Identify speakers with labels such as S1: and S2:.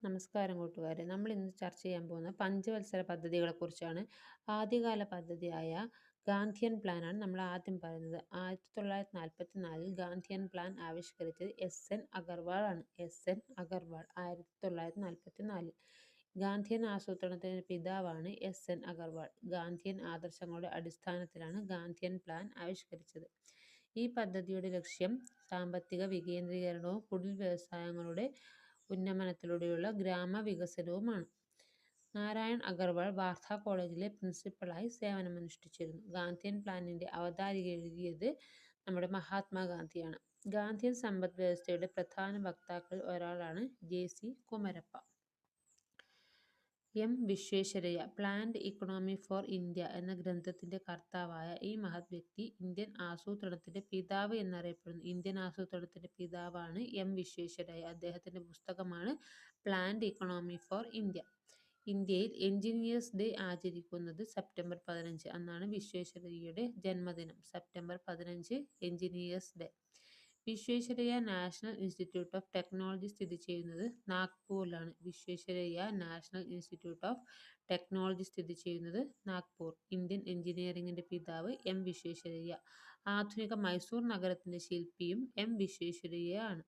S1: നമസ്കാരം കൂട്ടുകാരെ. നമ്മൾ ഇന്ന് ചർച്ച ചെയ്യാൻ പോകുന്ന പഞ്ചവത്സര പദ്ധതികളെക്കുറിച്ചാണ്. ആദ്യകാല പദ്ധതിയായ ഗാന്ധിയൻ പ്ലാനാണ് നമ്മൾ ആദ്യം പറയുന്നത്. 1944 ഗാന്ധിയൻ പ്ലാൻ ആവിഷ്കരിച്ചത് എസ്.എൻ. അഗർവാൾ ആണ്. എസ്.എൻ. അഗർവാൾ 1944. ഗാന്ധിയൻ ആസൂത്രണത്തിന്റെ പിതാവാണ് എസ്.എൻ. അഗർവാൾ. ഗാന്ധിയൻ ആദർശങ്ങളുടെ അടിസ്ഥാനത്തിലാണ് ഗാന്ധിയൻ പ്ലാൻ ആവിഷ്കരിച്ചത്. ഈ പദ്ധതിയുടെ ലക്ഷ്യം സാമ്പത്തിക വികേന്ദ്രീകരണവും കുടിൽ വ്യവസായങ്ങളുടെ ഉന്നമനത്തിലൂടെയുള്ള ഗ്രാമവികസനവുമാണ്. നാരായൺ അഗർവാൾ വാർധ കോളേജിലെ പ്രിൻസിപ്പലായി സേവനമനുഷ്ഠിച്ചിരുന്നു. ഗാന്ധിയൻ പ്ലാനിന്റെ അവതാരിക എഴുതിയത് നമ്മുടെ മഹാത്മാഗാന്ധിയാണ്. ഗാന്ധിയൻ സമ്പദ് വ്യവസ്ഥയുടെ പ്രധാന വക്താക്കളിൽ ഒരാളാണ് JC. Kumarappa. M. Visvesvaraya planned economy for India എന്ന ഗ്രന്ഥത്തിന്റെ കർത്താവായ ഈ മഹത് വ്യക്തി ഇന്ത്യൻ ആസൂത്രണത്തിന്റെ പിതാവ് എന്നറിയപ്പെടുന്നു. ഇന്ത്യൻ ആസൂത്രണത്തിന്റെ പിതാവാണ് എം. വിശ്വേശ്വരയ്യ. അദ്ദേഹത്തിന്റെ പുസ്തകമാണ് പ്ലാൻഡ് ഇക്കണോമി ഫോർ ഇന്ത്യ. ഇന്ത്യയിൽ എഞ്ചിനീയേഴ്സ് ഡേ ആചരിക്കുന്നത് സെപ്റ്റംബർ 15. അന്നാണ് വിശ്വേശ്വരയ്യയുടെ ജന്മദിനം. September 15 engineers day. Visvesvaraya National Institute of Technology സ്ഥിതി ചെയ്യുന്നത് നാഗ്പൂരിലാണ്. Visvesvaraya National Institute of Technology സ്ഥിതി ചെയ്യുന്നത് നാഗ്പൂർ. ഇന്ത്യൻ എഞ്ചിനീയറിംഗിന്റെ പിതാവ് എം. വിശ്വേശ്വരയ്യ. ആധുനിക മൈസൂർ നഗരത്തിന്റെ ശില്പിയും എം. വിശ്വേശ്വരയ്യ ആണ്.